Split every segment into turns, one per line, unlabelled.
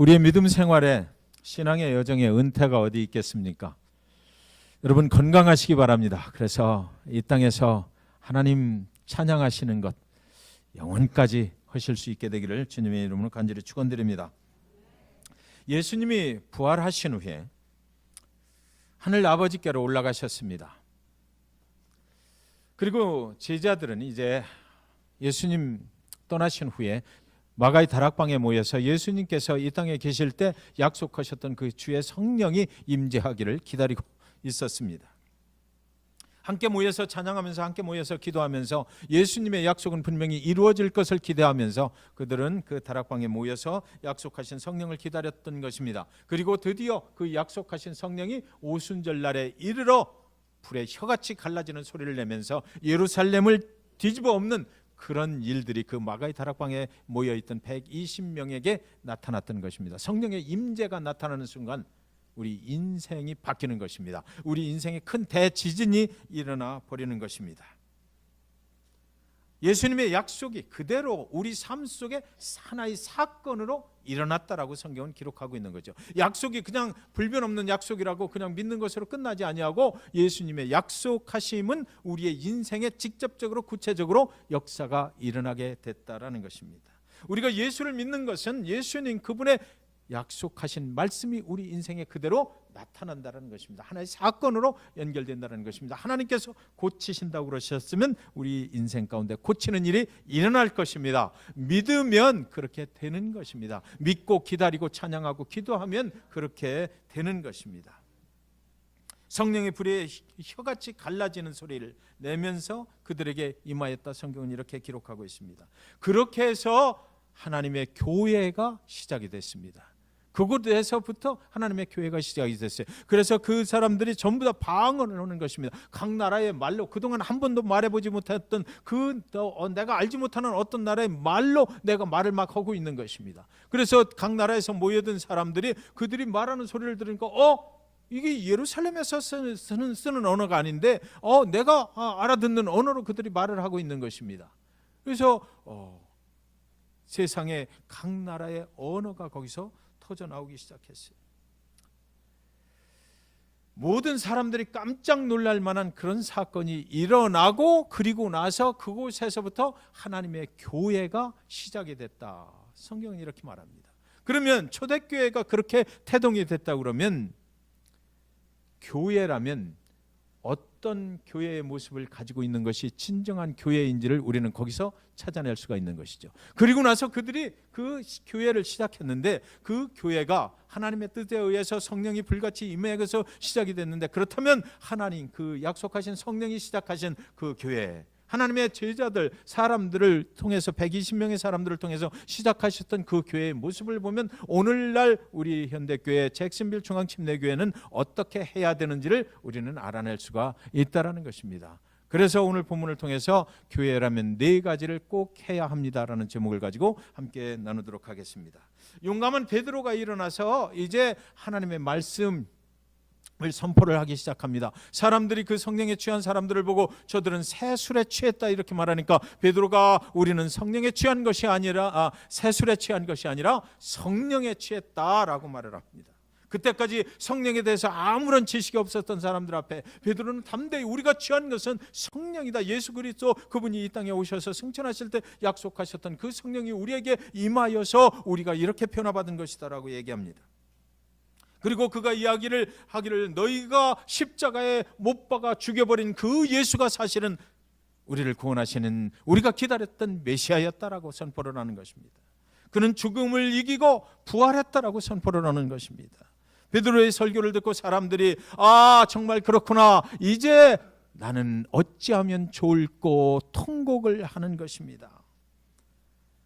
우리의 믿음 생활에 신앙의 여정에 은퇴가 어디 있겠습니까? 여러분 건강하시기 바랍니다. 그래서 이 땅에서 하나님 찬양하시는 것 영원까지 하실 수 있게 되기를 주님의 이름으로 간절히 축원드립니다. 예수님이 부활하신 후에 하늘 아버지께로 올라가셨습니다. 그리고 제자들은 이제 예수님 떠나신 후에 마가의 다락방에 모여서 예수님께서 이 땅에 계실 때 약속하셨던 그 주의 성령이 임재하기를 기다리고 있었습니다. 함께 모여서 찬양하면서 함께 모여서 기도하면서 예수님의 약속은 분명히 이루어질 것을 기대하면서 그들은 그 다락방에 모여서 약속하신 성령을 기다렸던 것입니다. 그리고 드디어 그 약속하신 성령이 오순절 날에 이르러 불에 혀같이 갈라지는 소리를 내면서 예루살렘을 뒤집어 엎는 그런 일들이 그 마가의 다락방에 모여있던 120명에게 나타났던 것입니다. 성령의 임재가 나타나는 순간 우리 인생이 바뀌는 것입니다. 우리 인생에 큰 대지진이 일어나 버리는 것입니다. 예수님의 약속이 그대로 우리 삶 속에 하나의 사건으로 일어났다라고 성경은 기록하고 있는 거죠. 약속이 그냥 불변 없는 약속이라고 그냥 믿는 것으로 끝나지 아니하고 예수님의 약속하심은 우리의 인생에 직접적으로 구체적으로 역사가 일어나게 됐다라는 것입니다. 우리가 예수를 믿는 것은 예수님 그분의 약속하신 말씀이 우리 인생에 그대로 나타난다는 것입니다. 하나의 사건으로 연결된다는 것입니다. 하나님께서 고치신다고 그러셨으면 우리 인생 가운데 고치는 일이 일어날 것입니다. 믿으면 그렇게 되는 것입니다. 믿고 기다리고 찬양하고 기도하면 그렇게 되는 것입니다. 성령의 불에 혀같이 갈라지는 소리를 내면서 그들에게 임하였다. 성경은 이렇게 기록하고 있습니다. 그렇게 해서 하나님의 교회가 시작이 됐습니다. 그곳에서부터 하나님의 교회가 시작이 됐어요. 그래서 그 사람들이 전부 다 방언을 하는 것입니다. 각 나라의 말로 그동안 한 번도 말해보지 못했던 내가 알지 못하는 어떤 나라의 말로 내가 말을 막 하고 있는 것입니다. 그래서 각 나라에서 모여든 사람들이 그들이 말하는 소리를 들으니까 이게 예루살렘에서 쓰는 언어가 아닌데 내가 알아듣는 언어로 그들이 말을 하고 있는 것입니다. 그래서 세상의 각 나라의 언어가 거기서 터져나오기 시작했어요. 모든 사람들이 깜짝 놀랄 만한 그런 사건이 일어나고 그리고 나서 그곳에서부터 하나님의 교회가 시작이 됐다. 성경은 이렇게 말합니다. 그러면 초대교회가 그렇게 태동이 됐다 그러면 교회라면 어떤 교회의 모습을 가지고 있는 것이 진정한 교회인지를 우리는 거기서 찾아낼 수가 있는 것이죠. 그리고 나서 그들이 그 교회를 시작했는데 그 교회가 하나님의 뜻에 의해서 성령이 불같이 임해서 시작이 됐는데 그렇다면 하나님 그 약속하신 성령이 시작하신 그 교회 하나님의 제자들 사람들을 통해서 120명의 사람들을 통해서 시작하셨던 그 교회의 모습을 보면 오늘날 우리 현대교회 잭슨빌 중앙침례교회는 어떻게 해야 되는지를 우리는 알아낼 수가 있다는 것입니다. 그래서 오늘 본문을 통해서 교회라면 4가지를 꼭 해야 합니다라는 제목을 가지고 함께 나누도록 하겠습니다. 용감한 베드로가 일어나서 이제 하나님의 말씀 선포를 하기 시작합니다. 사람들이 그 성령에 취한 사람들을 보고 저들은 새 술에 취했다 이렇게 말하니까 베드로가 우리는 성령에 취한 것이 아니라 새 술에 취한 것이 아니라 성령에 취했다라고 말을 합니다. 그때까지 성령에 대해서 아무런 지식이 없었던 사람들 앞에 베드로는 담대히 우리가 취한 것은 성령이다. 예수 그리스도 그분이 이 땅에 오셔서 승천하실 때 약속하셨던 그 성령이 우리에게 임하여서 우리가 이렇게 변화받은 것이다라고 얘기합니다. 그리고 그가 이야기를 하기를 너희가 십자가에 못 박아 죽여버린 그 예수가 사실은 우리를 구원하시는 우리가 기다렸던 메시아였다라고 선포를 하는 것입니다. 그는 죽음을 이기고 부활했다라고 선포를 하는 것입니다. 베드로의 설교를 듣고 사람들이 정말 그렇구나. 이제 나는 어찌하면 좋을꼬 통곡을 하는 것입니다.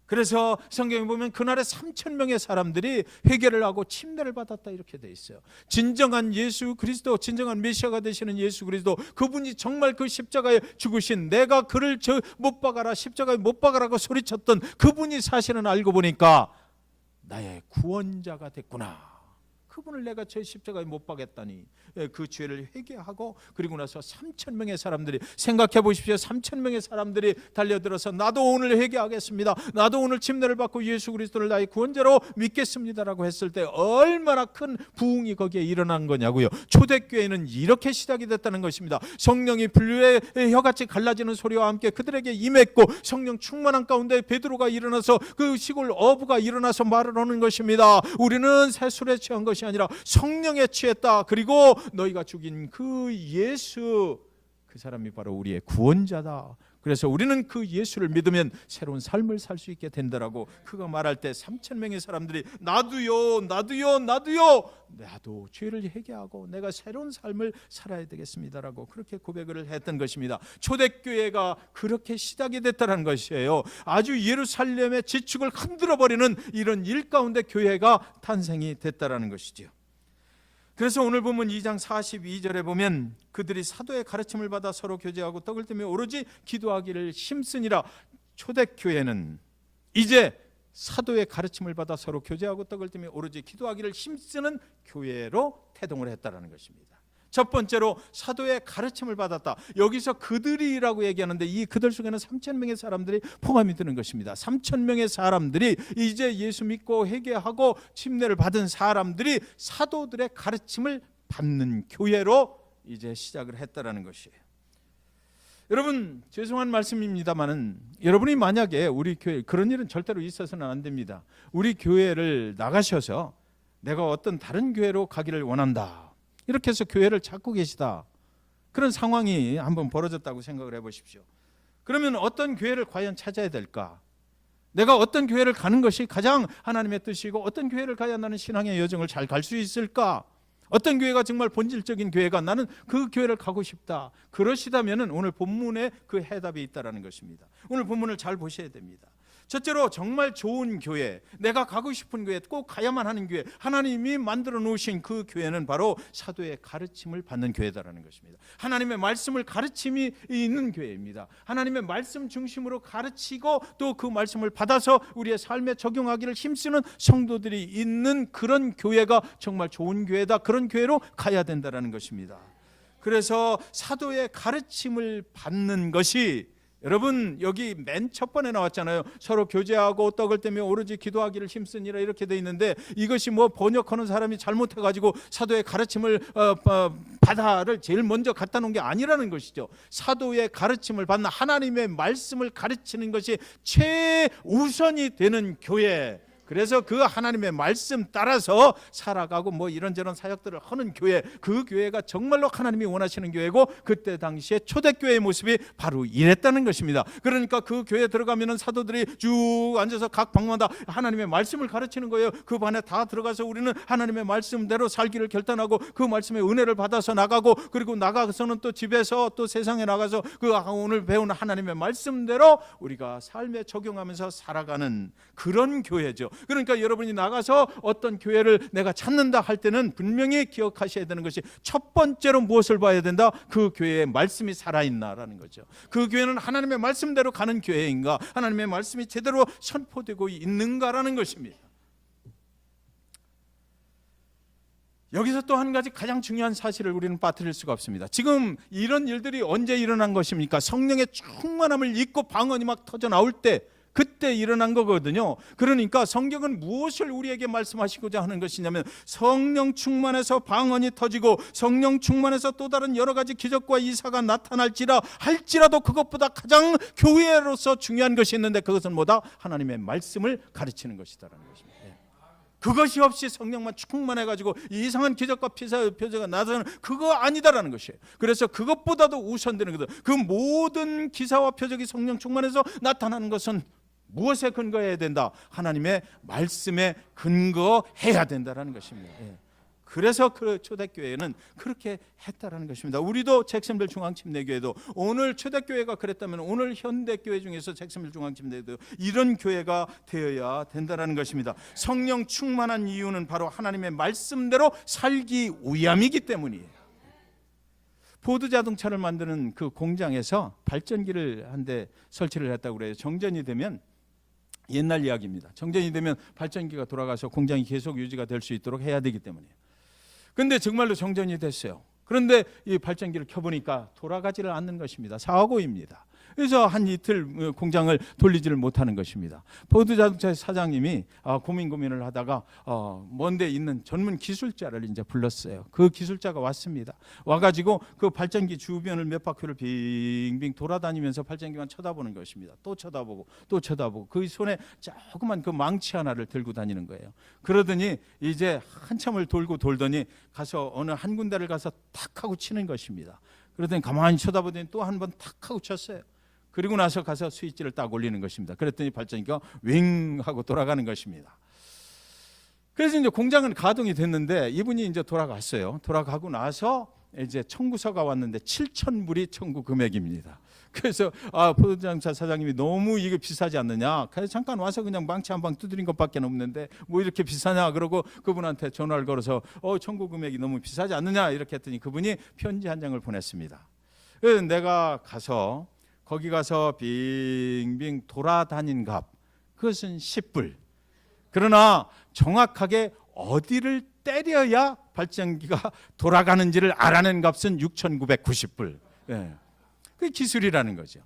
그래서 성경에 보면 그날에 3,000명의 사람들이 회개를 하고 침례를 받았다 이렇게 돼 있어요. 진정한 예수 그리스도, 진정한 메시아가 되시는 예수 그리스도, 그분이 정말 그 십자가에 죽으신 내가 그를 못 박아라 십자가에 못 박아라고 소리쳤던 그분이 사실은 알고 보니까 나의 구원자가 됐구나. 그분을 내가 제 십자가에 못 박았다니. 그 죄를 회개하고 그리고 나서 3,000명의 사람들이, 생각해 보십시오. 3,000명의 사람들이 달려들어서 나도 오늘 회개하겠습니다, 나도 오늘 침례를 받고 예수 그리스도를 나의 구원자로 믿겠습니다라고 했을 때 얼마나 큰 부흥이 거기에 일어난 거냐고요. 초대교회는 이렇게 시작이 됐다는 것입니다. 성령이 불의 혀같이 갈라지는 소리와 함께 그들에게 임했고, 성령 충만한 가운데 베드로가 일어나서 그 시골 어부가 일어나서 말을 하는 것입니다. 우리는 새술에 취한 것이 아니라 성령에 취했다. 그리고 너희가 죽인 그 예수, 그 사람이 바로 우리의 구원자다. 그래서 우리는 그 예수를 믿으면 새로운 삶을 살 수 있게 된다라고 그가 말할 때 3,000명의 사람들이 나도요, 나도요, 나도요, 나도 죄를 회개하고 내가 새로운 삶을 살아야 되겠습니다라고 그렇게 고백을 했던 것입니다. 초대교회가 그렇게 시작이 됐다는 것이에요. 아주 예루살렘의 지축을 흔들어버리는 이런 일 가운데 교회가 탄생이 됐다는 것이죠. 그래서 오늘 보면 2장 42절에 보면 그들이 사도의 가르침을 받아 서로 교제하고 떡을 떼며 오로지 기도하기를 힘쓰니라. 초대교회는 이제 사도의 가르침을 받아 서로 교제하고 떡을 떼며 오로지 기도하기를 힘쓰는 교회로 태동을 했다는 것입니다. 첫 번째로 사도의 가르침을 받았다. 여기서 그들이라고 얘기하는데 이 그들 속에는 3,000명의 사람들이 포함이 되는 것입니다. 3,000명의 사람들이 이제 예수 믿고 회개하고 침례를 받은 사람들이 사도들의 가르침을 받는 교회로 이제 시작을 했다라는 것이에요. 여러분, 죄송한 말씀입니다만은 여러분이 만약에 우리 교회, 그런 일은 절대로 있어서는 안 됩니다. 우리 교회를 나가셔서 내가 어떤 다른 교회로 가기를 원한다, 이렇게 해서 교회를 찾고 계시다, 그런 상황이 한번 벌어졌다고 생각을 해보십시오. 그러면 어떤 교회를 과연 찾아야 될까? 내가 어떤 교회를 가는 것이 가장 하나님의 뜻이고 어떤 교회를 가야 나는 신앙의 여정을 잘 갈 수 있을까? 어떤 교회가 정말 본질적인 교회가, 나는 그 교회를 가고 싶다. 그러시다면 오늘 본문에 그 해답이 있다는 것입니다. 오늘 본문을 잘 보셔야 됩니다. 첫째로 정말 좋은 교회, 내가 가고 싶은 교회, 꼭 가야만 하는 교회, 하나님이 만들어 놓으신 그 교회는 바로 사도의 가르침을 받는 교회다라는 것입니다. 하나님의 말씀을 가르침이 있는 교회입니다. 하나님의 말씀 중심으로 가르치고 또 그 말씀을 받아서 우리의 삶에 적용하기를 힘쓰는 성도들이 있는 그런 교회가 정말 좋은 교회다. 그런 교회로 가야 된다는 것입니다. 그래서 사도의 가르침을 받는 것이, 여러분 여기 맨 첫 번에 나왔잖아요. 서로 교제하고 떡을 떼며 오로지 기도하기를 힘쓰니라, 이렇게 돼 있는데 이것이 뭐 번역하는 사람이 잘못해가지고 사도의 가르침을 받아를 제일 먼저 갖다 놓은 게 아니라는 것이죠. 사도의 가르침을 받는, 하나님의 말씀을 가르치는 것이 최우선이 되는 교회, 그래서 그 하나님의 말씀 따라서 살아가고 뭐 이런저런 사역들을 하는 교회, 그 교회가 정말로 하나님이 원하시는 교회고, 그때 당시에 초대교회의 모습이 바로 이랬다는 것입니다. 그러니까 그 교회에 들어가면 사도들이 쭉 앉아서 각 방마다 하나님의 말씀을 가르치는 거예요. 그 반에 다 들어가서 우리는 하나님의 말씀대로 살기를 결단하고 그 말씀의 은혜를 받아서 나가고, 그리고 나가서는 또 집에서 또 세상에 나가서 그 오늘 배운 하나님의 말씀대로 우리가 삶에 적용하면서 살아가는 그런 교회죠. 그러니까 여러분이 나가서 어떤 교회를 내가 찾는다 할 때는 분명히 기억하셔야 되는 것이, 첫 번째로 무엇을 봐야 된다? 그 교회의 말씀이 살아있나라는 거죠. 그 교회는 하나님의 말씀대로 가는 교회인가, 하나님의 말씀이 제대로 선포되고 있는가라는 것입니다. 여기서 또 한 가지 가장 중요한 사실을 우리는 빠뜨릴 수가 없습니다. 지금 이런 일들이 언제 일어난 것입니까? 성령의 충만함을 입고 방언이 막 터져 나올 때, 그때 일어난 거거든요. 그러니까 성경은 무엇을 우리에게 말씀하시고자 하는 것이냐면, 성령 충만해서 방언이 터지고 성령 충만해서 또 다른 여러 가지 기적과 이사가 나타날지라 할지라도 그것보다 가장 교회로서 중요한 것이 있는데, 그것은 뭐다? 하나님의 말씀을 가르치는 것이다라는 것입니다. 그것이 없이 성령만 충만해가지고 이상한 기적과 표적가 나타나는, 그거 아니다라는 것이에요. 그래서 그것보다도 우선되는 거다. 그 모든 기사와 표적이 성령 충만해서 나타나는 것은 무엇에 근거해야 된다? 하나님의 말씀에 근거해야 된다라는 것입니다. 그래서 그 초대교회는 그렇게 했다라는 것입니다. 우리도 잭슨빌 중앙침례교회도, 오늘 초대교회가 그랬다면 오늘 현대교회 중에서 잭슨빌 중앙침례도 이런 교회가 되어야 된다라는 것입니다. 성령 충만한 이유는 바로 하나님의 말씀대로 살기 위함이기 때문이에요. 포드 자동차를 만드는 그 공장에서 발전기를 한 대 설치를 했다고 그래요. 정전이 되면, 옛날 이야기입니다. 정전이 되면 발전기가 돌아가서 공장이 계속 유지가 될 수 있도록 해야 되기 때문이에요. 근데 정말로 정전이 됐어요. 그런데 이 발전기를 켜보니까 돌아가지를 않는 것입니다. 사고입니다. 그래서 한 이틀 공장을 돌리지를 못하는 것입니다. 포드 자동차 사장님이 고민을 하다가 먼데 있는 전문 기술자를 이제 불렀어요. 그 기술자가 왔습니다. 와가지고 그 발전기 주변을 몇 바퀴를 빙빙 돌아다니면서 발전기만 쳐다보는 것입니다. 또 쳐다보고 또 쳐다보고 그 손에 조그만 그 망치 하나를 들고 다니는 거예요. 그러더니 이제 한참을 돌더니 가서 어느 한 군데를 가서 탁 하고 치는 것입니다. 그러더니 가만히 쳐다보더니 또 한 번 탁 하고 쳤어요. 그리고 나서 가서 스위치를 딱 올리는 것입니다. 그랬더니 발전기가 윙 하고 돌아가는 것입니다. 그래서 이제 공장은 가동이 됐는데 이분이 이제 돌아갔어요. 돌아가고 나서 이제 청구서가 왔는데 7,000불이 청구 금액입니다. 그래서 포장차 사장님이 너무 이게 비싸지 않느냐. 그래서 잠깐 와서 그냥 망치 한 방 두드린 것밖에 없는데 뭐 이렇게 비싸냐. 그러고 그분한테 전화를 걸어서 청구 금액이 너무 비싸지 않느냐 이렇게 했더니 그분이 편지 한 장을 보냈습니다. 그래서 내가 가서 거기 가서 빙빙 돌아다닌 값 그것은 10불. 그러나 정확하게 어디를 때려야 발전기가 돌아가는지를 알아낸 값은 6,990불. 예. 그게 기술이라는 거죠.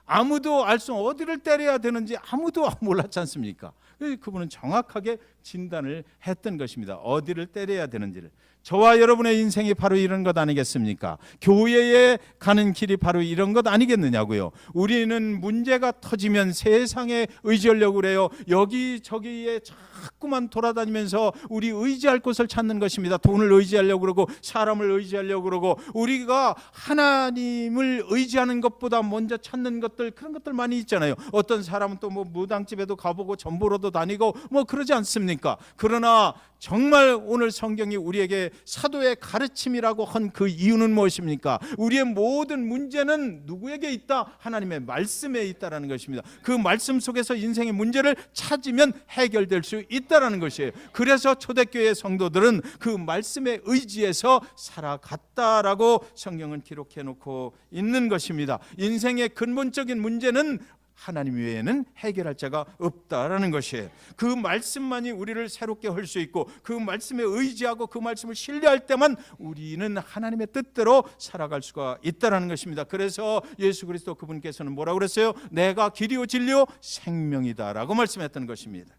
아무도 알 수 없는 어디를 때려야 되는지 아무도 몰랐지 않습니까? 그분은 정확하게 진단을 했던 것입니다. 어디를 때려야 되는지를. 저와 여러분의 인생이 바로 이런 것 아니겠습니까? 교회에 가는 길이 바로 이런 것 아니겠느냐고요. 우리는 문제가 터지면 세상에 의지하려고 그래요. 여기저기에 자꾸만 돌아다니면서 우리 의지할 곳을 찾는 것입니다. 돈을 의지하려고 그러고 사람을 의지하려고 그러고 우리가 하나님을 의지하는 것보다 먼저 찾는 것들 그런 것들 많이 있잖아요. 어떤 사람은 또 뭐 무당집에도 가보고 전보로도 다니고 뭐 그러지 않습니까? 그러나 정말 오늘 성경이 우리에게 사도의 가르침이라고 한 그 이유는 무엇입니까? 우리의 모든 문제는 누구에게 있다? 하나님의 말씀에 있다라는 것입니다. 그 말씀 속에서 인생의 문제를 찾으면 해결될 수 있다라는 것이에요. 그래서 초대교회 성도들은 그 말씀에 의지해서 살아갔다라고 성경은 기록해 놓고 있는 것입니다. 인생의 근본적인 문제는 하나님 외에는 해결할 자가 없다라는 것이에요. 그 말씀만이 우리를 새롭게 할 수 있고 그 말씀에 의지하고 그 말씀을 신뢰할 때만 우리는 하나님의 뜻대로 살아갈 수가 있다라는 것입니다. 그래서 예수 그리스도 그분께서는 뭐라고 그랬어요? 내가 길이요 진리요 생명이다라고 말씀했던 것입니다.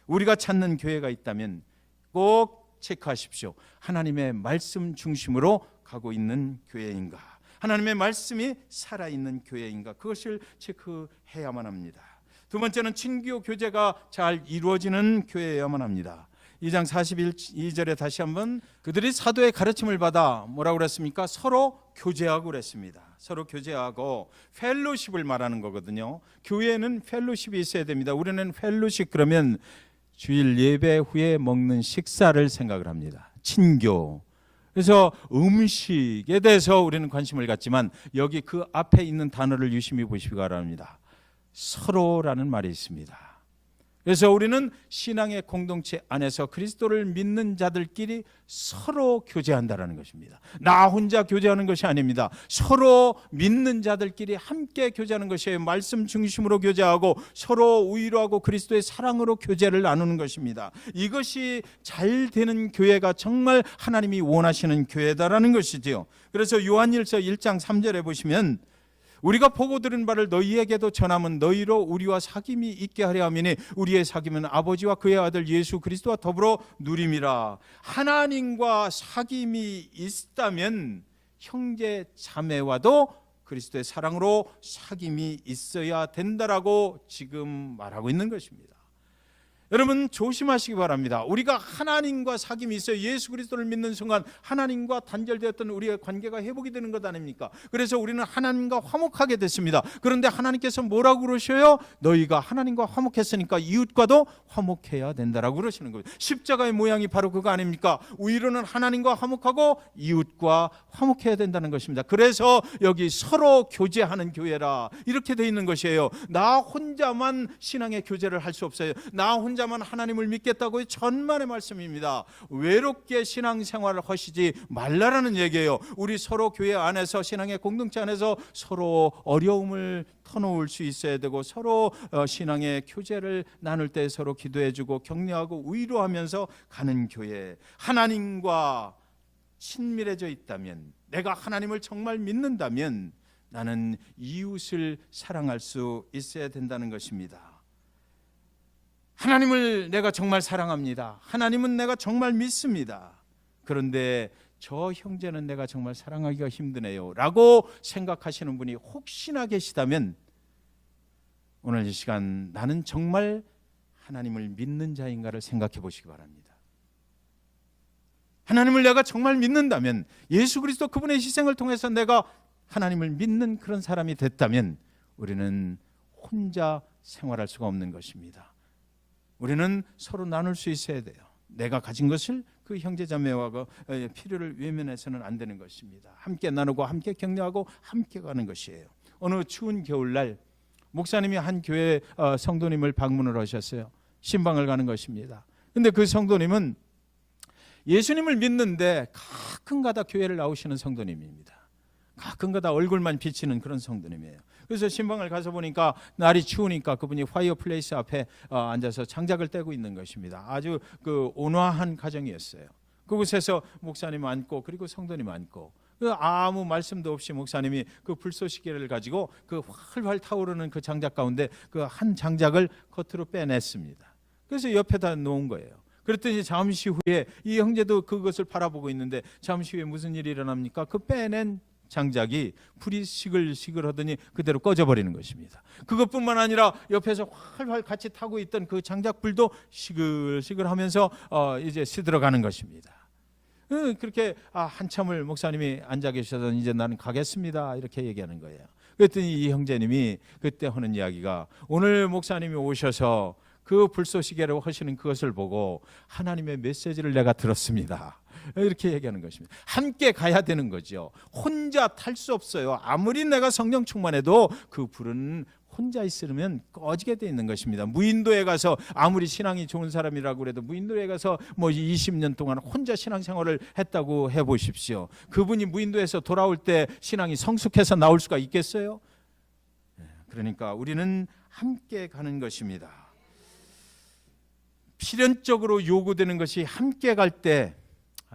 우리가 찾는 교회가 있다면 꼭 체크하십시오. 하나님의 말씀 중심으로 가고 있는 교회인가? 하나님의 말씀이 살아있는 교회인가? 그것을 체크해야만 합니다. 두 번째는 친교 교제가 잘 이루어지는 교회여야만 합니다. 2장 42절에 다시 한번 그들이 사도의 가르침을 받아 뭐라고 그랬습니까? 서로 교제하고 그랬습니다. 서로 교제하고 펠로십을 말하는 거거든요. 교회는 펠로십이 있어야 됩니다. 우리는 펠로십 그러면 주일 예배 후에 먹는 식사를 생각을 합니다. 친교. 그래서 음식에 대해서 우리는 관심을 갖지만 여기 그 앞에 있는 단어를 유심히 보시기 바랍니다. 서로라는 말이 있습니다. 그래서 우리는 신앙의 공동체 안에서 그리스도를 믿는 자들끼리 서로 교제한다라는 것입니다. 나 혼자 교제하는 것이 아닙니다. 서로 믿는 자들끼리 함께 교제하는 것이에요. 말씀 중심으로 교제하고 서로 위로하고 그리스도의 사랑으로 교제를 나누는 것입니다. 이것이 잘 되는 교회가 정말 하나님이 원하시는 교회다라는 것이지요. 그래서 요한일서 1장 3절에 보시면 우리가 보고 들은 바를 너희에게도 전하면 너희로 우리와 사귐이 있게 하려 함이니 우리의 사귐은 아버지와 그의 아들 예수 그리스도와 더불어 누림이라. 하나님과 사귐이 있다면 형제 자매와도 그리스도의 사랑으로 사귐이 있어야 된다라고 지금 말하고 있는 것입니다. 여러분 조심하시기 바랍니다. 우리가 하나님과 사귐이 있어요. 예수 그리스도를 믿는 순간 하나님과 단절되었던 우리의 관계가 회복이 되는 것 아닙니까? 그래서 우리는 하나님과 화목하게 됐습니다. 그런데 하나님께서 뭐라고 그러셔요? 너희가 하나님과 화목했으니까 이웃과도 화목해야 된다라고 그러시는 거예요. 십자가의 모양이 바로 그거 아닙니까? 위로는 하나님과 화목하고 이웃과 화목해야 된다는 것입니다. 그래서 여기 서로 교제하는 교회라 이렇게 돼 있는 것이에요. 나 혼자만 신앙의 교제를 할 수 없어요. 나 혼자만 하나님을 믿겠다고 천만의 말씀입니다. 외롭게 신앙생활을 하시지 말라라는 얘기예요. 우리 서로 교회 안에서 신앙의 공동체 안에서 서로 어려움을 터놓을 수 있어야 되고 서로 신앙의 교제를 나눌 때 서로 기도해주고 격려하고 위로하면서 가는 교회. 하나님과 친밀해져 있다면, 내가 하나님을 정말 믿는다면 나는 이웃을 사랑할 수 있어야 된다는 것입니다. 하나님을 내가 정말 사랑합니다. 하나님은 내가 정말 믿습니다. 그런데 저 형제는 내가 정말 사랑하기가 힘드네요 라고 생각하시는 분이 혹시나 계시다면 오늘 이 시간 나는 정말 하나님을 믿는 자인가를 생각해 보시기 바랍니다. 하나님을 내가 정말 믿는다면, 예수 그리스도 그분의 희생을 통해서 내가 하나님을 믿는 그런 사람이 됐다면 우리는 혼자 생활할 수가 없는 것입니다. 우리는 서로 나눌 수 있어야 돼요. 내가 가진 것을 그 형제자매와 필요를 외면해서는 안 되는 것입니다. 함께 나누고 함께 격려하고 함께 가는 것이에요. 어느 추운 겨울날 목사님이 한 교회 성도님을 방문을 하셨어요. 신방을 가는 것입니다. 근데 그 성도님은 예수님을 믿는데 가끔가다 교회를 나오시는 성도님입니다. 가끔가다 얼굴만 비치는 그런 성도님이에요. 그래서 신방을 가서 보니까 날이 추우니까 그분이 파이어플레이스 앞에 앉아서 장작을 떼고 있는 것입니다. 아주 그 온화한 가정이었어요. 그곳에서 목사님 앉고 그리고 성도님 앉고 아무 말씀도 없이 목사님이 그 불쏘시개를 가지고 그 활활 타오르는 그 장작 가운데 그 한 장작을 겉으로 빼냈습니다. 그래서 옆에다 놓은 거예요. 그랬더니 잠시 후에 이 형제도 그것을 바라보고 있는데 잠시 후에 무슨 일이 일어납니까? 그 빼낸 장작이 불이 시글시글 하더니 그대로 꺼져버리는 것입니다. 그것뿐만 아니라 옆에서 활활 같이 타고 있던 그 장작불도 시글시글 하면서 이제 시들어가는 것입니다. 그렇게 한참을 목사님이 앉아 계셔서 이제 나는 가겠습니다 이렇게 얘기하는 거예요. 그랬더니 이 형제님이 그때 하는 이야기가, 오늘 목사님이 오셔서 그 불쏘시개로 하시는 그것을 보고 하나님의 메시지를 내가 들었습니다 이렇게 얘기하는 것입니다. 함께 가야 되는 거죠. 혼자 탈 수 없어요. 아무리 내가 성령 충만해도 그 불은 혼자 있으면 꺼지게 돼 있는 것입니다. 무인도에 가서 아무리 신앙이 좋은 사람이라고 그래도 무인도에 가서 뭐 20년 동안 혼자 신앙생활을 했다고 해보십시오. 그분이 무인도에서 돌아올 때 신앙이 성숙해서 나올 수가 있겠어요? 그러니까 우리는 함께 가는 것입니다. 필연적으로 요구되는 것이, 함께 갈 때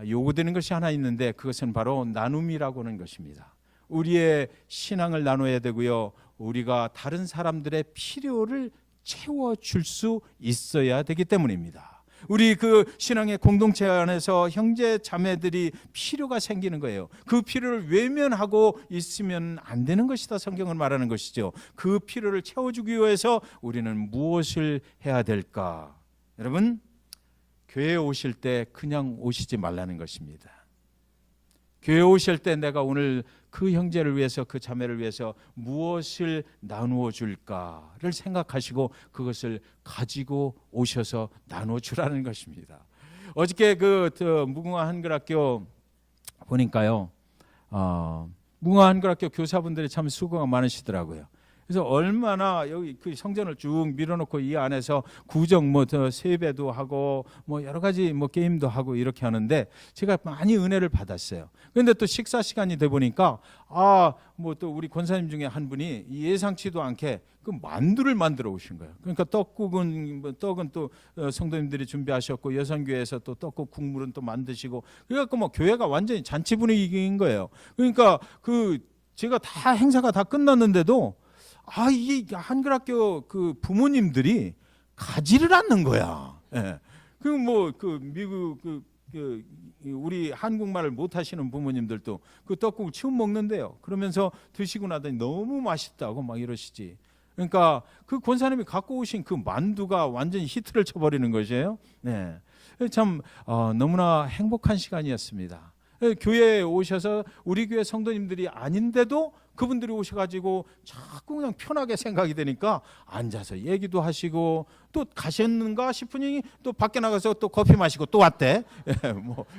요구되는 것이 하나 있는데 그것은 바로 나눔이라고 하는 것입니다. 우리의 신앙을 나눠야 되고요, 우리가 다른 사람들의 필요를 채워줄 수 있어야 되기 때문입니다. 우리 그 신앙의 공동체 안에서 형제 자매들이 필요가 생기는 거예요. 그 필요를 외면하고 있으면 안 되는 것이다 성경은 말하는 것이죠. 그 필요를 채워주기 위해서 우리는 무엇을 해야 될까? 여러분, 교회에 오실 때 그냥 오시지 말라는 것입니다. 교회에 오실 때 내가 오늘 그 형제를 위해서, 그 자매를 위해서 무엇을 나누어 줄까를 생각하시고 그것을 가지고 오셔서 나누어 주라는 것입니다. 어저께 그 무궁화 한글학교 보니까요, 무궁화 한글학교 교사분들이 참 수고가 많으시더라고요. 그래서 얼마나 여기 그 성전을 쭉 밀어놓고 이 안에서 구정 세배도 하고 여러 가지 게임도 하고 이렇게 하는데 제가 많이 은혜를 받았어요. 그런데 또 식사 시간이 돼 보니까 또 우리 권사님 중에 한 분이 예상치도 않게 그 만두를 만들어 오신 거예요. 그러니까 떡은 또 성도님들이 준비하셨고 여선교회에서 또 떡국 국물은 또 만드시고, 그래갖고 교회가 완전히 잔치 분위기인 거예요. 그러니까 제가 다 행사가 다 끝났는데도 이 한글학교 그 부모님들이 가지를 않는 거야. 예. 미국 우리 한국말을 못 하시는 부모님들도 그 떡국을 처음 먹는데요. 그러면서 드시고 나더니 너무 맛있다고 막 이러시지. 그러니까 그 권사님이 갖고 오신 그 만두가 완전히 히트를 쳐버리는 것이에요. 네. 참 너무나 행복한 시간이었습니다. 교회에 오셔서 우리 교회 성도님들이 아닌데도 그분들이 오셔가지고 자꾸 그냥 편하게 생각이 되니까 앉아서 얘기도 하시고, 또 가셨는가 싶으니 또 밖에 나가서 또 커피 마시고 또 왔대.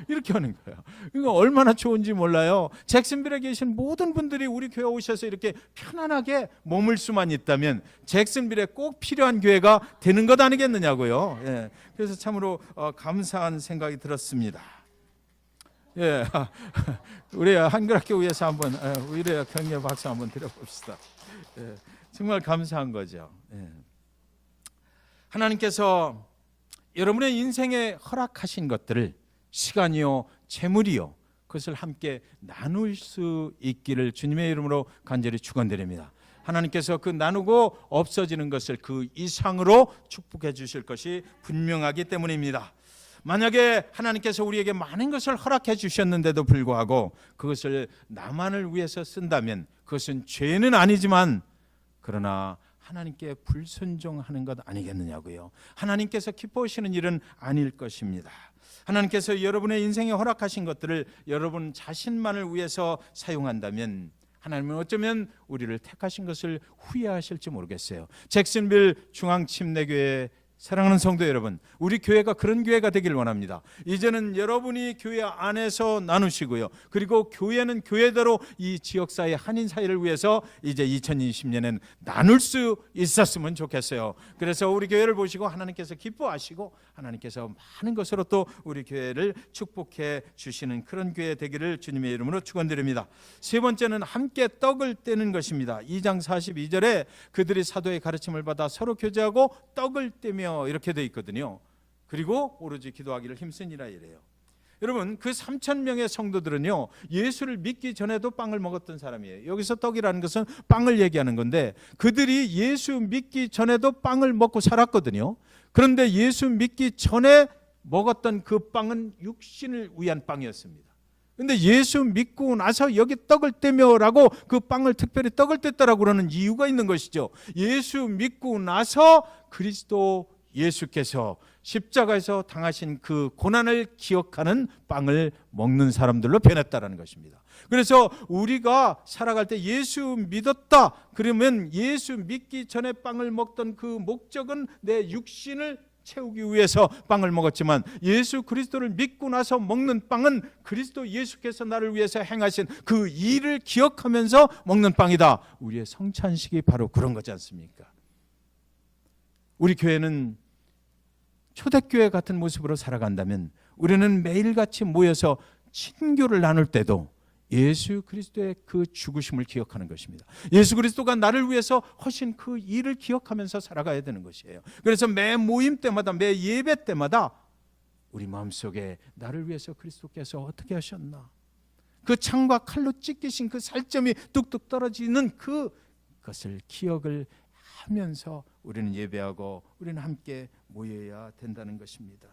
이렇게 하는 거예요. 이거 얼마나 좋은지 몰라요. 잭슨빌에 계신 모든 분들이 우리 교회 오셔서 이렇게 편안하게 머물 수만 있다면 잭슨빌에 꼭 필요한 교회가 되는 것 아니겠느냐고요. 예. 그래서 참으로 감사한 생각이 들었습니다. 예, 우리 한글학교 위해서 한번 우리의 격려 박수 한번 드려봅시다. 예, 정말 감사한 거죠. 예. 하나님께서 여러분의 인생에 허락하신 것들을, 시간이요, 재물이요, 그것을 함께 나눌 수 있기를 주님의 이름으로 간절히 축원드립니다. 하나님께서 그 나누고 없어지는 것을 그 이상으로 축복해 주실 것이 분명하기 때문입니다. 만약에 하나님께서 우리에게 많은 것을 허락해 주셨는데도 불구하고 그것을 나만을 위해서 쓴다면 그것은 죄는 아니지만 그러나 하나님께 불순종하는 것 아니겠느냐고요. 하나님께서 기뻐하시는 일은 아닐 것입니다. 하나님께서 여러분의 인생에 허락하신 것들을 여러분 자신만을 위해서 사용한다면 하나님은 어쩌면 우리를 택하신 것을 후회하실지 모르겠어요. 잭슨빌 중앙침례교회 사랑하는 성도 여러분, 우리 교회가 그런 교회가 되길 원합니다. 이제는 여러분이 교회 안에서 나누시고요. 그리고 교회는 교회대로 이 지역사회, 한인사회를 위해서 이제 2020년엔 나눌 수 있었으면 좋겠어요. 그래서 우리 교회를 보시고 하나님께서 기뻐하시고 하나님께서 많은 것으로 또 우리 교회를 축복해 주시는 그런 교회 되기를 주님의 이름으로 축원드립니다. 세 번째는 함께 떡을 떼는 것입니다. 2장 42절에 그들이 사도의 가르침을 받아 서로 교제하고 떡을 떼며 이렇게 돼 있거든요. 그리고 오로지 기도하기를 힘쓰니라 이래요. 여러분, 그 3,000명의 성도들은요, 예수를 믿기 전에도 빵을 먹었던 사람이에요. 여기서 떡이라는 것은 빵을 얘기하는 건데 그들이 예수 믿기 전에도 빵을 먹고 살았거든요. 그런데 예수 믿기 전에 먹었던 그 빵은 육신을 위한 빵이었습니다. 그런데 예수 믿고 나서 여기 떡을 떼며라고 그 빵을 특별히 떡을 뗐다라고 그러는 이유가 있는 것이죠. 예수 믿고 나서 그리스도 예수께서 십자가에서 당하신 그 고난을 기억하는 빵을 먹는 사람들로 변했다라는 것입니다. 그래서 우리가 살아갈 때 예수 믿었다 그러면 예수 믿기 전에 빵을 먹던 그 목적은 내 육신을 채우기 위해서 빵을 먹었지만 예수 그리스도를 믿고 나서 먹는 빵은 그리스도 예수께서 나를 위해서 행하신 그 일을 기억하면서 먹는 빵이다. 우리의 성찬식이 바로 그런 거지 않습니까? 우리 교회는 초대교회 같은 모습으로 살아간다면 우리는 매일같이 모여서 친교를 나눌 때도 예수 그리스도의 그 죽으심을 기억하는 것입니다. 예수 그리스도가 나를 위해서 하신 그 일을 기억하면서 살아가야 되는 것이에요. 그래서 매 모임 때마다 매 예배 때마다 우리 마음속에 나를 위해서 그리스도께서 어떻게 하셨나, 그 창과 칼로 찢기신 그 살점이 뚝뚝 떨어지는 그것을 기억을 하면서 우리는 예배하고 우리는 함께 모여야 된다는 것입니다.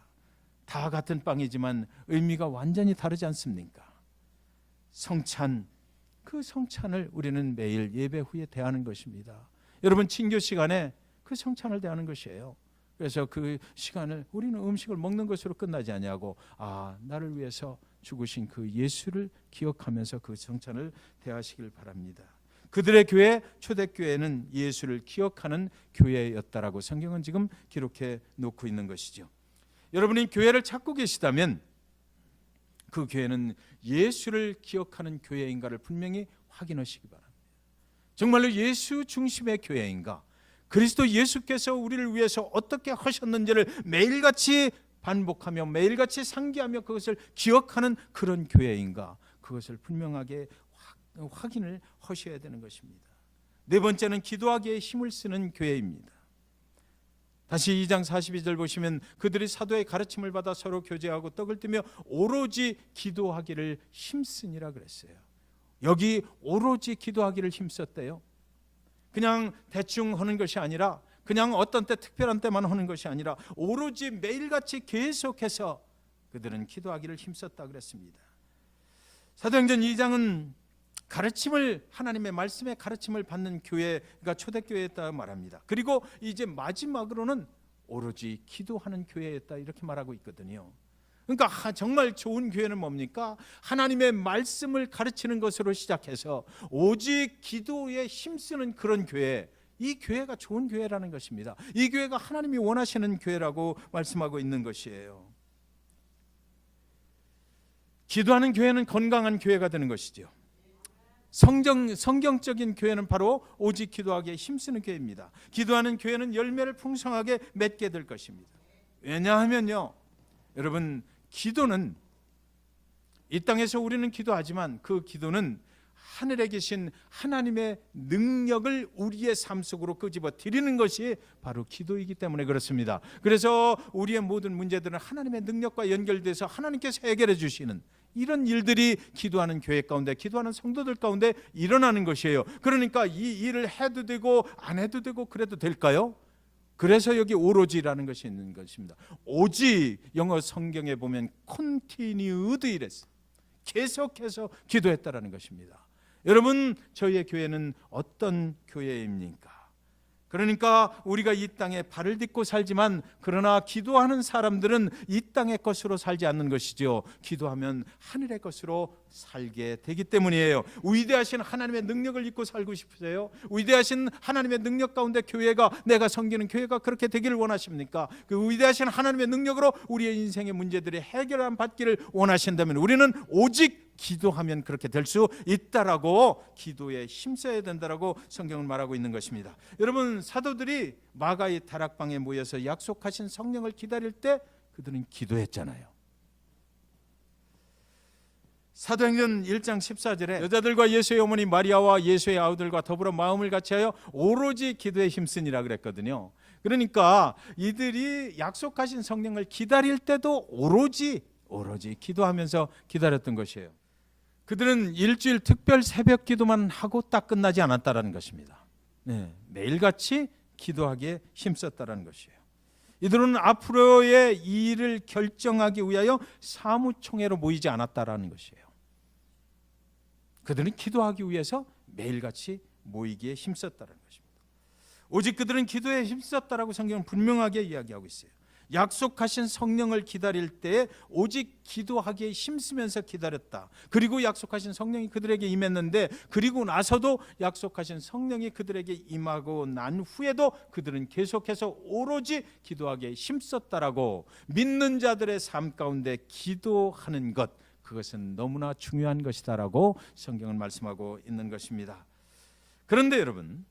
다 같은 빵이지만 의미가 완전히 다르지 않습니까? 성찬, 그 성찬을 우리는 매일 예배 후에 대하는 것입니다. 여러분, 친교 시간에 그 성찬을 대하는 것이에요. 그래서 그 시간을 우리는 음식을 먹는 것으로 끝나지 아니하고 나를 위해서 죽으신 그 예수를 기억하면서 그 성찬을 대하시길 바랍니다. 그들의 교회, 초대교회는 예수를 기억하는 교회였다라고 성경은 지금 기록해 놓고 있는 것이죠. 여러분이 교회를 찾고 계시다면 그 교회는 예수를 기억하는 교회인가를 분명히 확인하시기 바랍니다. 정말로 예수 중심의 교회인가, 그리스도 예수께서 우리를 위해서 어떻게 하셨는지를 매일같이 반복하며 매일같이 상기하며 그것을 기억하는 그런 교회인가, 그것을 분명하게 확인을 하셔야 되는 것입니다. 네 번째는 기도하기에 힘을 쓰는 교회입니다. 다시 2장 42절 보시면 그들이 사도의 가르침을 받아 서로 교제하고 떡을 떼며 오로지 기도하기를 힘쓰니라 그랬어요. 여기 오로지 기도하기를 힘썼대요. 그냥 대충 하는 것이 아니라, 그냥 어떤 때 특별한 때만 하는 것이 아니라 오로지 매일같이 계속해서 그들은 기도하기를 힘썼다 그랬습니다. 사도행전 2장은 가르침을, 하나님의 말씀의 가르침을 받는 교회가 초대교회였다 말합니다. 그리고 이제 마지막으로는 오로지 기도하는 교회였다 이렇게 말하고 있거든요. 그러니까 정말 좋은 교회는 뭡니까? 하나님의 말씀을 가르치는 것으로 시작해서 오직 기도에 힘쓰는 그런 교회, 이 교회가 좋은 교회라는 것입니다. 이 교회가 하나님이 원하시는 교회라고 말씀하고 있는 것이에요. 기도하는 교회는 건강한 교회가 되는 것이죠. 성경적인 교회는 바로 오직 기도하기에 힘쓰는 교회입니다. 기도하는 교회는 열매를 풍성하게 맺게 될 것입니다. 왜냐하면요, 여러분, 기도는 이 땅에서 우리는 기도하지만 그 기도는 하늘에 계신 하나님의 능력을 우리의 삶 속으로 끄집어 드리는 것이 바로 기도이기 때문에 그렇습니다. 그래서 우리의 모든 문제들은 하나님의 능력과 연결돼서 하나님께서 해결해 주시는 이런 일들이 기도하는 교회 가운데, 기도하는 성도들 가운데 일어나는 것이에요. 그러니까 이 일을 해도 되고 안 해도 되고 그래도 될까요? 그래서 여기 오로지라는 것이 있는 것입니다. 오직 영어 성경에 보면 continued 이랬어요. 계속해서 기도했다라는 것입니다. 여러분, 저희의 교회는 어떤 교회입니까? 그러니까 우리가 이 땅에 발을 딛고 살지만, 그러나 기도하는 사람들은 이 땅의 것으로 살지 않는 것이죠. 기도하면 하늘의 것으로 살게 되기 때문이에요. 위대하신 하나님의 능력을 입고 살고 싶으세요? 위대하신 하나님의 능력 가운데 교회가, 내가 섬기는 교회가 그렇게 되기를 원하십니까? 그 위대하신 하나님의 능력으로 우리의 인생의 문제들이 해결함 받기를 원하신다면, 우리는 오직 기도하면 그렇게 될 수 있다라고, 기도에 힘써야 된다라고 성경은 말하고 있는 것입니다. 여러분, 사도들이 마가의 다락방에 모여서 약속하신 성령을 기다릴 때 그들은 기도했잖아요. 사도행전 1장 14절에 여자들과 예수의 어머니 마리아와 예수의 아우들과 더불어 마음을 같이하여 오로지 기도에 힘쓰니라 그랬거든요. 그러니까 이들이 약속하신 성령을 기다릴 때도 오로지 기도하면서 기다렸던 것이에요. 그들은 일주일 특별 새벽 기도만 하고 딱 끝나지 않았다라는 것입니다. 매일같이 기도하기에 힘썼다라는 것이에요. 이들은 앞으로의 일을 결정하기 위하여 사무총회로 모이지 않았다라는 것이에요. 그들은 기도하기 위해서 매일같이 모이기에 힘썼다라는 것입니다. 오직 그들은 기도에 힘썼다라고 성경은 분명하게 이야기하고 있어요. 약속하신 성령을 기다릴 때 오직 기도하기에 힘쓰면서 기다렸다. 그리고 약속하신 성령이 그들에게 임했는데, 그리고 나서도 약속하신 성령이 그들에게 임하고 난 후에도 그들은 계속해서 오로지 기도하기에 힘썼다라고, 믿는 자들의 삶 가운데 기도하는 것, 그것은 너무나 중요한 것이다라고 성경은 말씀하고 있는 것입니다. 그런데 여러분,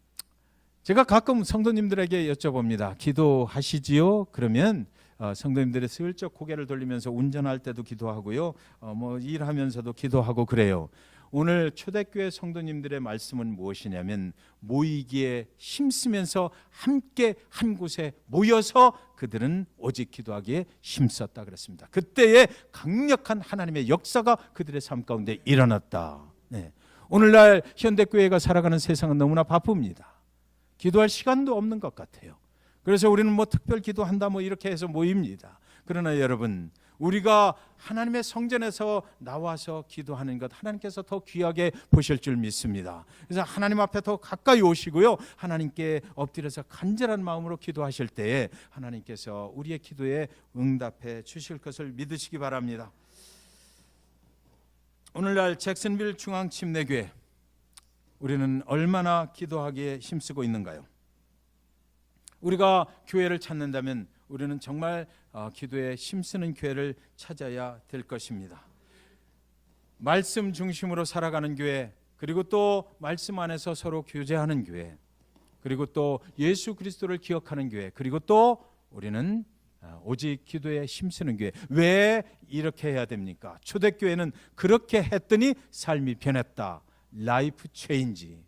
제가 가끔 성도님들에게 여쭤봅니다. 기도하시지요? 그러면 성도님들이 슬쩍 고개를 돌리면서 운전할 때도 기도하고요, 일하면서도 기도하고 그래요. 오늘 초대교회 성도님들의 말씀은 무엇이냐면, 모이기에 힘쓰면서 함께 한 곳에 모여서 그들은 오직 기도하기에 힘썼다 그랬습니다. 그때에 강력한 하나님의 역사가 그들의 삶 가운데 일어났다. 오늘날 현대교회가 살아가는 세상은 너무나 바쁩니다. 기도할 시간도 없는 것 같아요. 그래서 우리는 특별 기도한다 이렇게 해서 모입니다. 그러나 여러분, 우리가 하나님의 성전에서 나와서 기도하는 것, 하나님께서 더 귀하게 보실 줄 믿습니다. 그래서 하나님 앞에 더 가까이 오시고요, 하나님께 엎드려서 간절한 마음으로 기도하실 때에 하나님께서 우리의 기도에 응답해 주실 것을 믿으시기 바랍니다. 오늘날 잭슨빌 중앙침례교회, 우리는 얼마나 기도하기에 힘쓰고 있는가요? 우리가 교회를 찾는다면 우리는 정말 기도에 힘쓰는 교회를 찾아야 될 것입니다. 말씀 중심으로 살아가는 교회, 그리고 또 말씀 안에서 서로 교제하는 교회, 그리고 또 예수 그리스도를 기억하는 교회, 그리고 또 우리는 오직 기도에 힘쓰는 교회. 왜 이렇게 해야 됩니까? 초대교회는 그렇게 했더니 삶이 변했다. 라이프 체인지,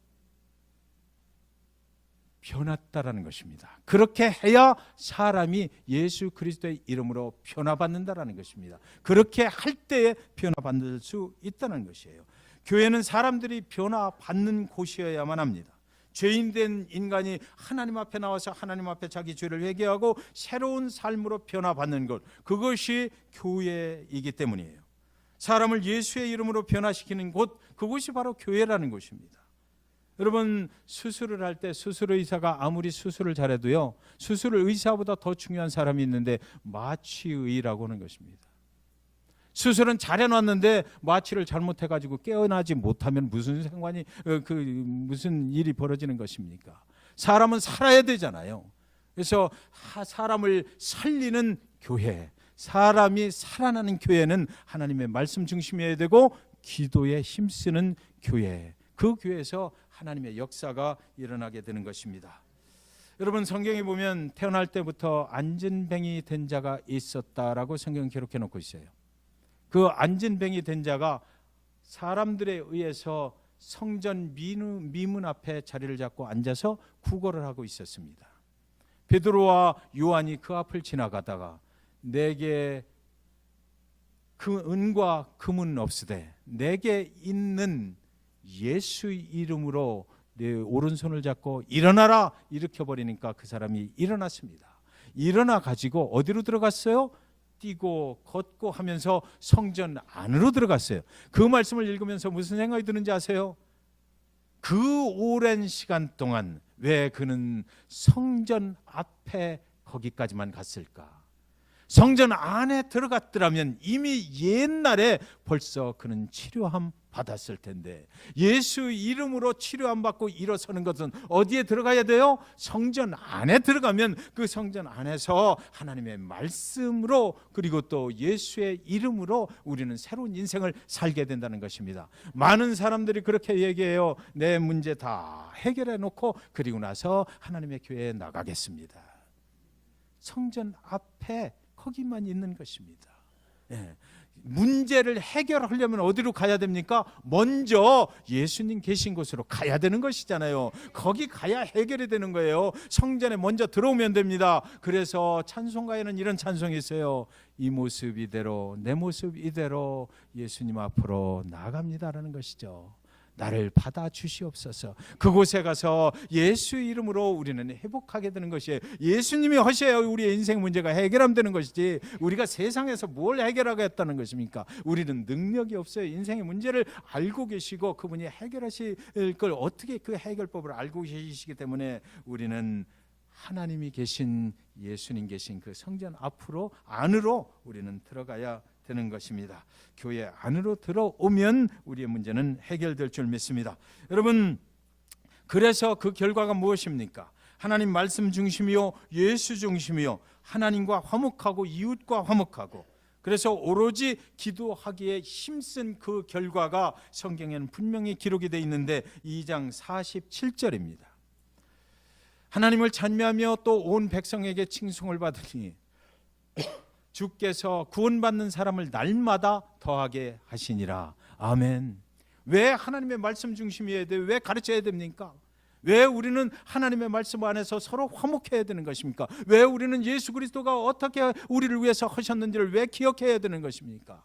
변했다라는 것입니다. 그렇게 해야 사람이 예수 그리스도의 이름으로 변화받는다라는 것입니다. 그렇게 할 때에 변화받을 수 있다는 것이에요. 교회는 사람들이 변화받는 곳이어야만 합니다. 죄인된 인간이 하나님 앞에 나와서 하나님 앞에 자기 죄를 회개하고 새로운 삶으로 변화받는 것, 그것이 교회이기 때문이에요. 사람을 예수의 이름으로 변화시키는 곳, 그곳이 바로 교회라는 곳입니다. 여러분, 수술을 할 때 수술 의사가 아무리 수술을 잘해도요, 수술 의사보다 더 중요한 사람이 있는데 마취의라고 하는 것입니다. 수술은 잘해놨는데 마취를 잘못해가지고 깨어나지 못하면 무슨 상관이, 무슨 일이 벌어지는 것입니까? 사람은 살아야 되잖아요. 그래서 사람을 살리는 교회, 사람이 살아나는 교회는 하나님의 말씀 중심이어야 되고 기도에 힘쓰는 교회, 그 교회에서 하나님의 역사가 일어나게 되는 것입니다. 여러분, 성경에 보면 태어날 때부터 안진뱅이 된 자가 있었다라고 성경은 기록해 놓고 있어요. 그 안진뱅이 된 자가 사람들에 의해서 성전 미문 앞에 자리를 잡고 앉아서 구걸을 하고 있었습니다. 베드로와 요한이 그 앞을 지나가다가 내게 그 은과 금은 없으되 내게 있는 예수 이름으로 내 오른손을 잡고 일어나라 일으켜버리니까 그 사람이 일어났습니다. 일어나 가지고 어디로 들어갔어요? 뛰고 걷고 하면서 성전 안으로 들어갔어요. 그 말씀을 읽으면서 무슨 생각이 드는지 아세요? 그 오랜 시간 동안 왜 그는 성전 앞에 거기까지만 갔을까? 성전 안에 들어갔더라면 이미 옛날에 벌써 그는 치료함 받았을 텐데, 예수 이름으로 치료함 받고 일어서는 것은 어디에 들어가야 돼요? 성전 안에 들어가면 그 성전 안에서 하나님의 말씀으로 그리고 또 예수의 이름으로 우리는 새로운 인생을 살게 된다는 것입니다. 많은 사람들이 그렇게 얘기해요. 내 문제 다 해결해 놓고 그리고 나서 하나님의 교회에 나가겠습니다. 성전 앞에 거기만 있는 것입니다. 예. 문제를 해결하려면 어디로 가야 됩니까? 먼저 예수님 계신 곳으로 가야 되는 것이잖아요. 거기 가야 해결이 되는 거예요. 성전에 먼저 들어오면 됩니다. 그래서 찬송가에는 이런 찬송이 있어요. 이 모습 이대로 내 모습 이대로 예수님 앞으로 나아갑니다라는 것이죠. 나를 받아주시옵소서. 그곳에 가서 예수 이름으로 우리는 회복하게 되는 것이에요. 예수님이 하셔야 우리의 인생 문제가 해결하면 되는 것이지 우리가 세상에서 뭘 해결하겠다는 것입니까? 우리는 능력이 없어요. 인생의 문제를 알고 계시고 그분이 해결하실 걸 어떻게 그 해결법을 알고 계시기 때문에 우리는 하나님이 계신 예수님 계신 그 성전 앞으로 안으로 우리는 들어가야 되는 것입니다. 교회 안으로 들어오면 우리의 문제는 해결될 줄 믿습니다. 여러분, 그래서 그 결과가 무엇입니까? 하나님 말씀 중심이요 예수 중심이요 하나님과 화목하고 이웃과 화목하고, 그래서 오로지 기도하기에 힘쓴 그 결과가 성경에는 분명히 기록이 되어 있는데 2장 47절입니다. 하나님을 찬미하며 또 온 백성에게 칭송을 받으니 주께서 구원받는 사람을 날마다 더하게 하시니라. 아멘. 왜 하나님의 말씀 중심이어야 돼요? 왜 가르쳐야 됩니까? 왜 우리는 하나님의 말씀 안에서 서로 화목해야 되는 것입니까? 왜 우리는 예수 그리스도가 어떻게 우리를 위해서 하셨는지를 왜 기억해야 되는 것입니까?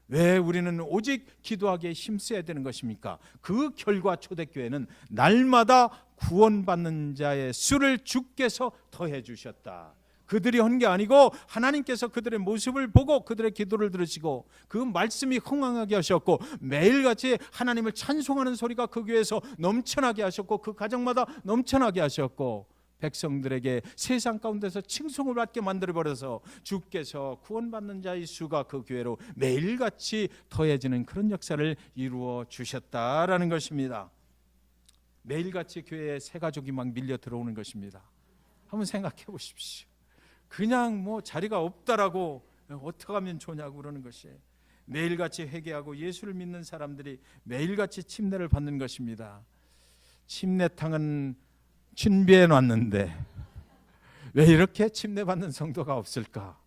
왜 우리는 오직 기도하기에 힘써야 되는 것입니까? 그 결과 초대교회는 날마다 구원받는 자의 수를 주께서 더해 주셨다. 그들이 한 게 아니고 하나님께서 그들의 모습을 보고 그들의 기도를 들으시고 그 말씀이 흥황하게 하셨고 매일같이 하나님을 찬송하는 소리가 그 교회에서 넘쳐나게 하셨고 그 가정마다 넘쳐나게 하셨고 백성들에게 세상 가운데서 칭송을 받게 만들어버려서 주께서 구원받는 자의 수가 그 교회로 매일같이 더해지는 그런 역사를 이루어 주셨다라는 것입니다. 매일같이 교회에 새 가족이 막 밀려 들어오는 것입니다. 한번 생각해 보십시오. 그냥 뭐 자리가 없다라고 어떻게 하면 좋냐고 그러는 것이에요. 매일같이 회개하고 예수를 믿는 사람들이 매일같이 침례를 받는 것입니다. 침례탕은 준비해 놨는데 왜 이렇게 침례 받는 성도가 없을까?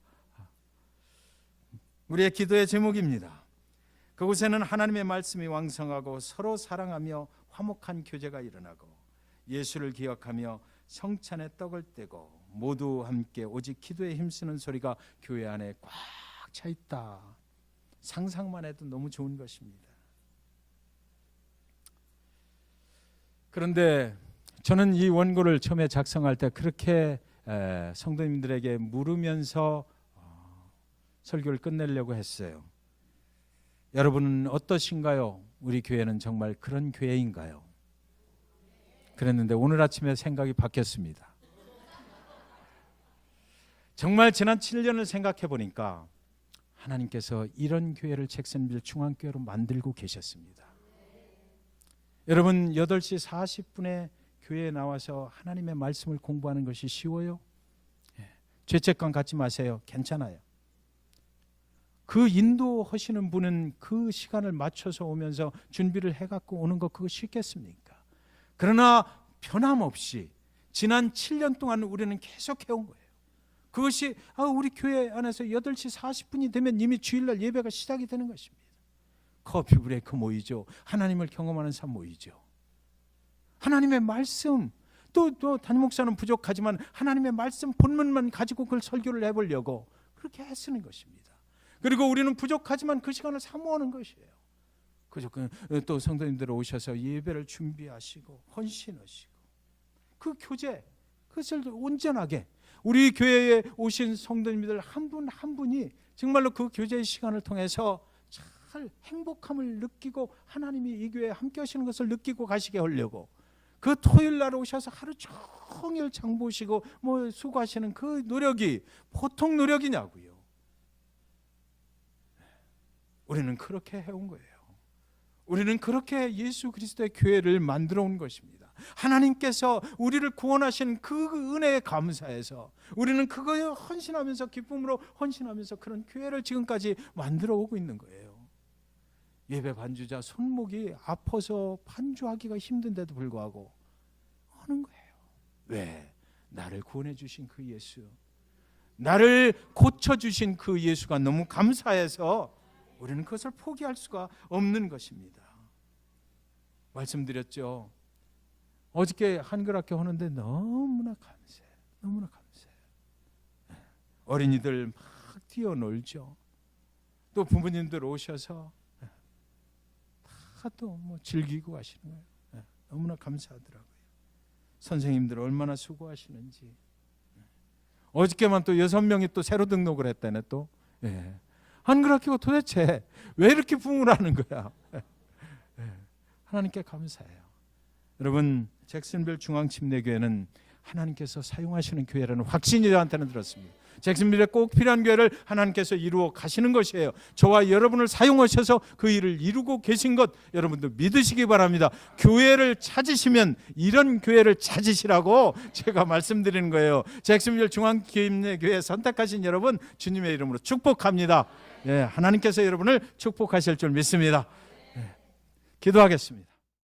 우리의 기도의 제목입니다. 그곳에는 하나님의 말씀이 왕성하고 서로 사랑하며 화목한 교제가 일어나고 예수를 기억하며 성찬의 떡을 떼고 모두 함께 오직 기도에 힘쓰는 소리가 교회 안에 꽉 차 있다. 상상만 해도 너무 좋은 것입니다. 그런데 저는 이 원고를 처음에 작성할 때 그렇게 성도님들에게 물으면서 설교를 끝내려고 했어요. 여러분은 어떠신가요? 우리 교회는 정말 그런 교회인가요? 그랬는데 오늘 아침에 생각이 바뀌었습니다. 정말 지난 7년을 생각해 보니까 하나님께서 이런 교회를 잭슨빌 중앙교회로 만들고 계셨습니다. 여러분 8시 40분에 교회에 나와서 하나님의 말씀을 공부하는 것이 쉬워요? 죄책감 갖지 마세요. 괜찮아요. 그 인도하시는 분은 그 시간을 맞춰서 오면서 준비를 해갖고 오는 거 그거 쉽겠습니까? 그러나 변함없이 지난 7년 동안 우리는 계속 해온 거예요. 그것이 우리 교회 안에서 8시 40분이 되면 이미 주일날 예배가 시작이 되는 것입니다. 커피 브레이크 모이죠. 하나님을 경험하는 삶 모이죠. 하나님의 말씀, 또 담임 목사는 부족하지만 하나님의 말씀 본문만 가지고 그걸 설교를 해보려고 그렇게 애쓰는 것입니다. 그리고 우리는 부족하지만 그 시간을 사모하는 것이에요. 그죠? 또 성도님들 오셔서 예배를 준비하시고 헌신하시고 그 교제, 그것을 온전하게 우리 교회에 오신 성도님들 한 분 한 분이 정말로 그 교제의 시간을 통해서 잘 행복함을 느끼고 하나님이 이 교회에 함께 하시는 것을 느끼고 가시게 하려고 그 토요일 날 오셔서 하루 종일 장 보시고 뭐 수고하시는 그 노력이 보통 노력이냐고요. 우리는 그렇게 해온 거예요. 우리는 그렇게 예수 그리스도의 교회를 만들어 온 것입니다. 하나님께서 우리를 구원하신 그 은혜에 감사해서 우리는 그거에 헌신하면서 기쁨으로 헌신하면서 그런 교회를 지금까지 만들어 오고 있는 거예요. 예배 반주자 손목이 아파서 반주하기가 힘든데도 불구하고 하는 거예요. 왜? 나를 구원해 주신 그 예수, 나를 고쳐주신 그 예수가 너무 감사해서 우리는 그것을 포기할 수가 없는 것입니다. 말씀드렸죠. 어저께 한글학교 하는데 너무나 감사해요. 너무나 감사해요. 어린이들 막 뛰어놀죠. 또 부모님들 오셔서 다 또 뭐 즐기고 가시는 거예요. 너무나 감사하더라고요. 선생님들 얼마나 수고하시는지. 어저께만 또 6명이 또 새로 등록을 했다네 또. 한글학교가 도대체 왜 이렇게 부흥하는 거야? 하나님께 감사해요. 여러분, 잭슨빌 중앙침례교회는 하나님께서 사용하시는 교회라는 확신이 저한테는 들었습니다. 잭슨빌에 꼭 필요한 교회를 하나님께서 이루어 가시는 것이에요. 저와 여러분을 사용하셔서 그 일을 이루고 계신 것 여러분도 믿으시기 바랍니다. 교회를 찾으시면 이런 교회를 찾으시라고 제가 말씀드리는 거예요. 잭슨빌 중앙침례교회 선택하신 여러분 주님의 이름으로 축복합니다. 하나님께서 여러분을 축복하실 줄 믿습니다. 기도하겠습니다.